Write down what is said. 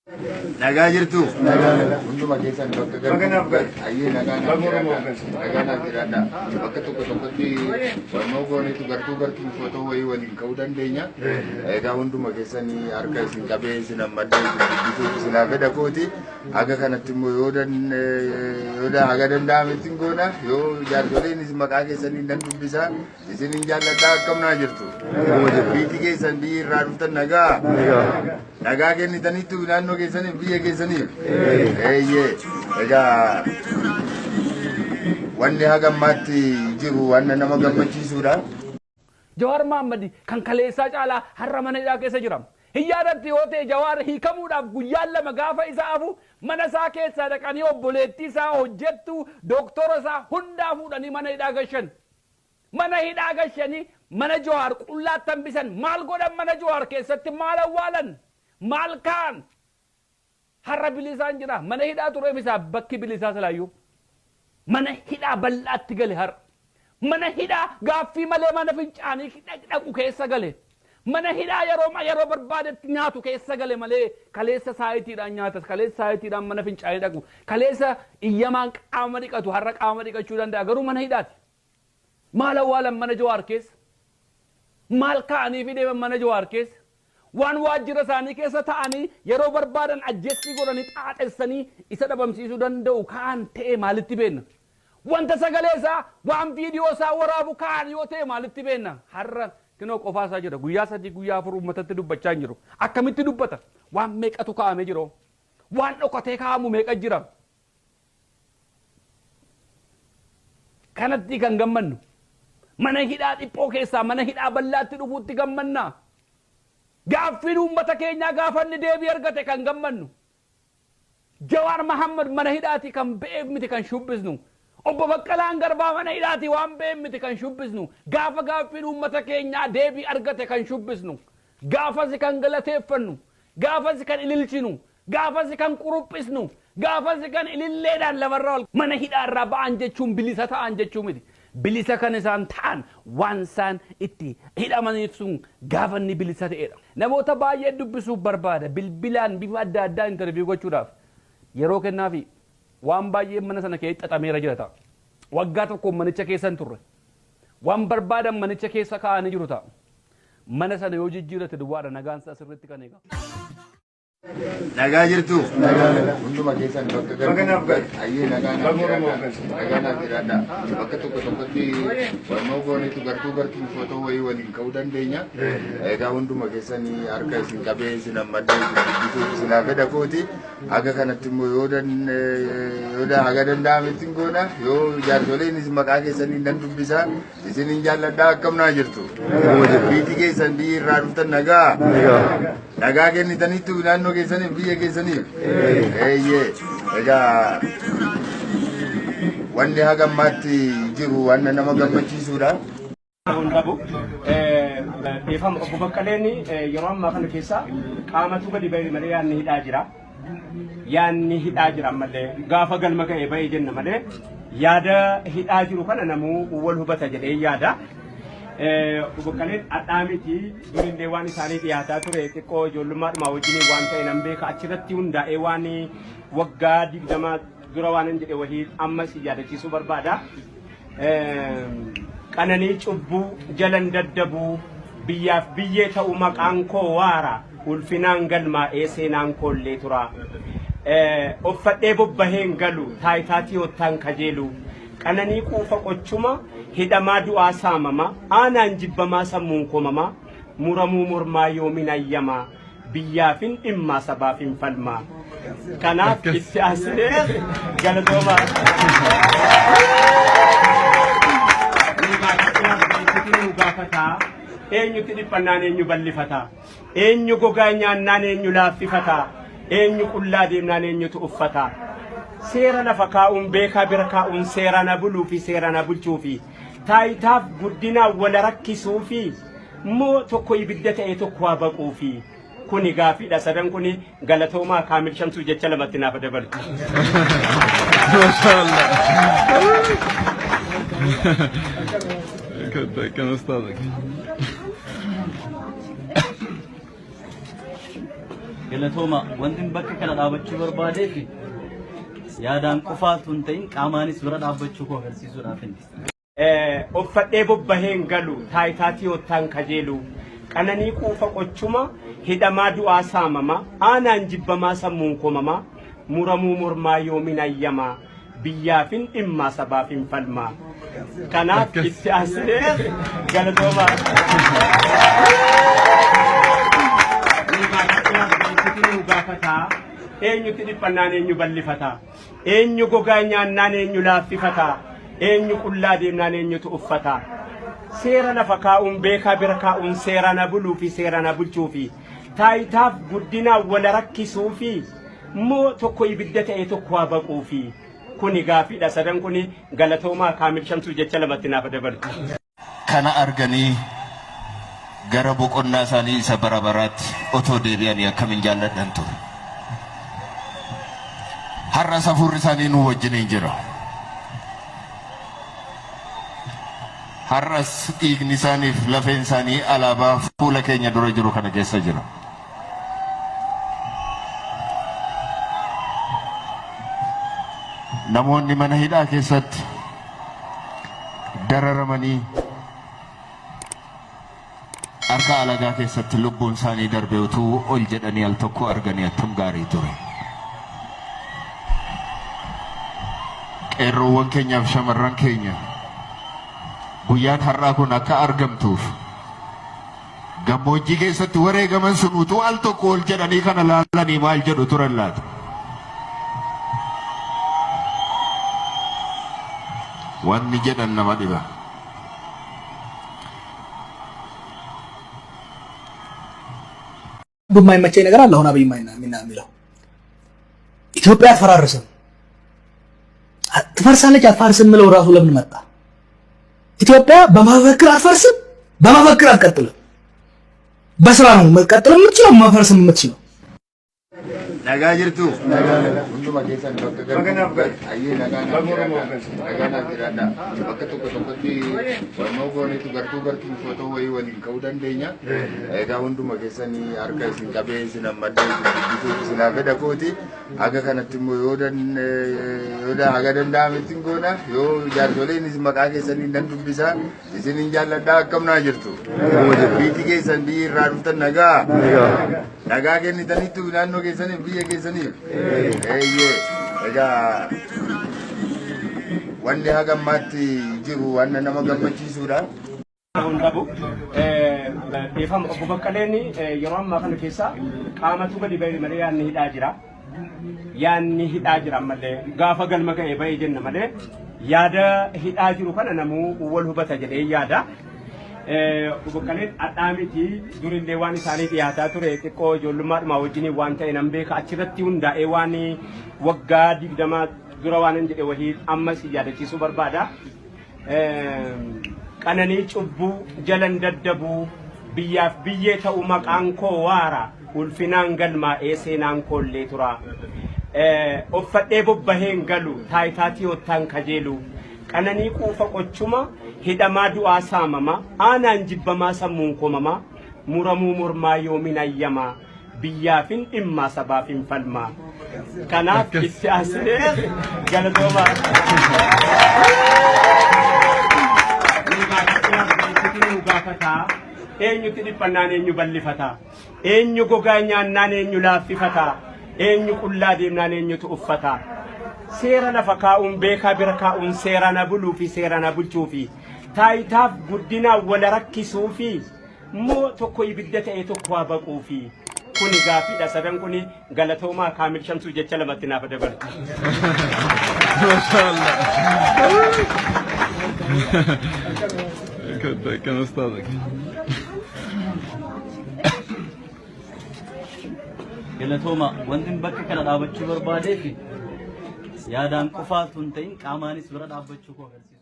Nagaa jirtu. Hunduma keessan bakka ayyee nagaan jiraadha. Bakka tokkotti barnoo goonetu gartuu footoo wayii waliin ka'uu dandeenya. Egaa hunduma keessanii harka isin qabee isin hammadee isin sinaa fedha kooti. Aga kanatti immoo yoo haga danda'ametti goona yoo jaarsoleen isin maqaa keessanii nan dubbisa isin hin jaalladhaa akkam naa jirtu. Biitii keessan biyyi irraa dhuftan nagaa kennitaniitu naannoo keessaniif biyya keessaniif. Egaa wanni hagammaatti jiru wanna nama gammachiisuudha. Jawaar Mahaammad kan kaleessaa caalaa har'a mana hidhaa keessa jira. Hiyyaadatti yoo ta'e Jawaar hiikamuudhaaf guyyaan lama gaafa isaa hafu mana isaa keessaa dhaqanii obboleettii isaa hojjettu dooktora isaa hundaa fuudhanii mana hidhaa gashan. Mana hidhaa gashanii mana Jawaar qullaattan bisan maal godhan mana Jawaar keessatti maal awwaalan maal kaan har'a bilisaan jira mana hidhaa tureef isaa bakki bilisaa salaayyuu mana hidhaa bal'aatti gale har'a mana hidhaa gaaffii malee mana fincaanii dhaqu keessa gale mana hidhaa yeroo barbaadetti nyaatu keessa gale malee kaleessa saayitiidhaan nyaatas kaleessa saayitiidhaan mana fincaanii dhaqu kaleessa iyyamaan qaama dhiqatu har'a qaama dhiqachuu danda'a garuu mana hidhaati maal awwaalan mana Jawaar keessa maal kaanii fi deeman mana Jawaar keessa waan waajjira isaanii keessa ta'anii yeroo barbaadan ajjeessi godhanii xaaxessanii isa dhabamsiisuu danda'u kaan ta'e maalitti beenna wanta sagalee isaa waan viidiyoo isaa waraabu kaan yoo ta'e maalitti beenna har'a kinoo qofaa isaa jira guyyaa 3 guyyaa 4 uummatatti dubbachaa hin jiru akkamitti dubbata waan meeqatu kaa'amee jiru waan dhokatee kaa'amu meeqa jira kanatti kan gammannu mana hidhaa dhiphoo keessaa mana hidhaa bal'aatti dhufuutti gammannaa gaaffii uummata keenyaa gaafanni deebii argate kan gammannu Jawaar Mahaammad mana hidhaati kan be'eef miti kan shubbisnu obbo Baqqalaan Garbaa mana hidhaati waan be'eef miti kan shubbisnu gaafa gaaffii uummata keenyaa deebii argate kan shubbisnu gaafasi kan galateeffannu gaafasi kan ililchinu gaafasi kan quruphisnu gaafasi kan ililleedhaan lafarra mana hidhaarraa ba'an jechuun bilisa ta'an jechuu miti bilisa kan isaan ta'an waan isaan itti hidhamaniif sun gaafanni bilisa ta'edha. Namoota baay'ee dubbisuuf barbaada bilbilaan bifa adda addaa interview gochuudhaaf yeroo kennaafi waan baay'ee mana sana keessa xaxameera jira ta'a. Waggaa tokko manicha keessa hin turre waan barbaadan manicha keessa kaa'anii jiru ta'a. Mana sana yoo jijjiirate duwwaadha nagaan isaa sirriitti kan eegamu. Nagaa jirtu. Hunduma keessan bakka ayyee nagaan jiraadha. Bakka tokkotti barnoo goonetu gartuu footoo wayii waliin ka'uu dandeenya. Egaa hunduma keessanii harka isin qabee isin hammadee isin sinaa fedha kooti. Aga kanatti immoo yoo haga danda'ametti goona yoo jaarsoleen isin maqaa keessanii nan dubbisa isin hin jaalladhaa akkam naa jirtu. Biitii keessan biyyi irraa dhuftan nagaa kennitaniitu naannoo keessaniif biyya keessaniif. Egaa wanni hagammaatti jiru wanna nama gammachiisuudha. Beefam obbo Baqqaleen yeroo ammaa kana keessa qaamatu gadi ba'e malee yaanni hidhaa jira. Yaanni hidhaa jira malee gaafa galma ga'e ba'e jenna malee yaada hidhaa jiru kana namuu wal hubata jedhee yaada. Obbo Baqqaleen adhaamiti durillee waan isaanii dhiyaataa ture xiqqoo ijoollummaadhuma wajjin waan ta'e nan beeka achirratti hundaa'ee waan waggaa 20 dura waan hin jedhe wahii ammas yaadachiisuu barbaada. Qananii cubbuu jalan daddabuu biyyaaf biyyee ta'u maqaan koo waara ulfinaan galmaa'ee seenaan koollee tura. Uffadhee bobbaheen galu taayitaatii hottaan kajeelu qananii quufa qochuma hidhamaa du'aa saamama aanaan jibbamaa sammuun komama muramuu mormaa yoomin ayyamaa biyyaafin dhimmaa sabaafin falmaa kanaaf itti asee galatoomaa gaafataa eenyutti dhiphannaan eenyu ballifataa eenyu gogaa nyaannaan eenyu laaffifataa eenyu qullaa deemnaan eenyutu uffataa seera lafa kaa'uun beekaa bira kaa'uun seera na buluu fi seera na bulchuu fi taayitaaf guddinaa wala rakkisuu fi moo tokko ibidda ta'e tokko haa baquu fi kuni gaafiidha sadan kuni galatoomaa kaamil shamsuu jecha lamatti naaf dabalu. Kan ustaadha. Galatoma wantin bakka kana dhaabachuu barbaadee fi yaadaan qofaatu hin ta'in qaamaanis bira dhaabbachuu koo agarsiisuudhaaf inni. Uffadhee bobbaheen galu taayitaatii ottaan kajeelu qananii quufa qochuma hidhamaa du'aa saamama aanaan jibbamaa sammuun komama muramuu mormaa yoomin ayyamaa biyyaafin dhimmaa sabaafin falmaa kanaaf itti aansee galatoomaa. Eenyutti dhiphannaan eenyu ballifataa eenyu gogaa nyaannaan eenyu laaffifataa eenyu qullaa deemnaan eenyutu uffataa seera lafa kaa'uun beekaa bira kaa'uun seera na buluu fi seera na bulchuu fi taayitaaf guddinaa wala rakkisuu fi moo tokko ibidda ta'e tokko haa baquu fi kuni gaafiidha sadan kuni galatoomaa Kaamil Shamsuu jecha lamatti naaf dabaltu. Kana arganii gara boqonnaa isaanii isa bara baraatti otoo deebi'anii akkamiin jaalladhan ture. Har'a safuurri isaanii nu wajjin jira. Har'as dhiigni isaaniif lafeen isaanii alaabaa fuula keenya dura jiru kana keessa jira. Namoonni mana hidhaa keessatti dararamanii harka alagaa keessatti lubbuun isaanii darbee utuu ol jedhanii al tokko arganii attam gaarii ture. Qeerroowwan keenyaaf shamarran keenya guyyaan har'aa kun akka argamtuuf gammoojjii keessatti wareegaman sun utuu al tokko ol jedhanii kana laalanii maal jedhu turan laata? Wanni jedhan nama dhiba. በማይመቸኝ ነገር አለ አሁን አብይ የሚለው ኢትዮጵያ አትፈራርስም ትፈርሳለች አትፈርስም ምለው ራሱ ለምን መጣ? ኢትዮጵያ በመፈክር አትፈርስም በመፈክር አትቀጥልም በስራ ነው መቀጠል የምትችለው መፈርስም የምትችለው nagaa jirtu hunduma keessan bakka gargar ayyee nagaa jiraadha bakka tokko tokkotti warmoo goonitu gartuu footoo wayii waliin ka'uu dandeenya. Egaa hunduma keessanii harka isin qabee isin ammaddee isin isinaa fedha kooti aga kanatti immoo yoo haga danda'ametti goona yoo jaarsoleen isin maqaa keessanii nan dubbisaa isin hin jaalladhaa akkamnaa jirtu biiti keessan biyyi irraa dhuftan nagaa kennitanitti naannoo keessaniif biyya keessaniif egaa wanni hagammaatti jiru wanna nama gammachiisuudha. Hundabu dhiifama obbo Baqqaleen yeroo ammaa kana keessa qaamatu gadi ba'e malee yaanni hidhaa jira malee gaafa galma ga'e ba'e jenna malee yaada hidhaa jiru kana namuu wal hubata jedhee yaada. Obbo Baqqaleen adhaamiti durillee waan isaanii dhiyaataa ture xiqqoo ijoollummaadhuma wajjin waan ta'e nan beeka achirratti hundaa'ee waan waggaa 20 dura waan hin jedhe wahii ammas yaadachiisuu barbaada. Qananii cubbuu jalan daddabuu biyyaaf biyyee ta'u maqaan koo waara ulfinaan galmaa'ee seenaan koollee tura. Uffadhee bobbaheen galu taayitaatii ottaan kajeelu qananii quufa qochuma hidhamaa du'aa saamama aanaan jibbamaa sammuun komama muramuu mormaa yoomin ayyamaa biyyaafin dhimmaa sabaafin falmaa kanaaf itti aansee galatoomaa. Eenyutti dhiphannaan eenyu ballifataa eenyu gogaa nyaannaan eenyu laaffifataa eenyu qullaa deemnaan eenyutu uffataa seera lafa kaa'uun beekaa bira kaa'uun seera na buluu fi seera na bulchuu fi taayitaaf guddinaa wala rakkisuu fi moo tokko ibidda ta'e tokko haa baquu fi kuni gaafiidha sadan kuni galatoomaa Kaamil Shamsuu jecha lamatti naaf dabaltu. كان أستاذك Galatoma wantin bakka kana dhaabachuu barbaadee fi yaadaan qofaatu hin ta'in qaamaanis bira dhaabbachuu koo agarsiisa.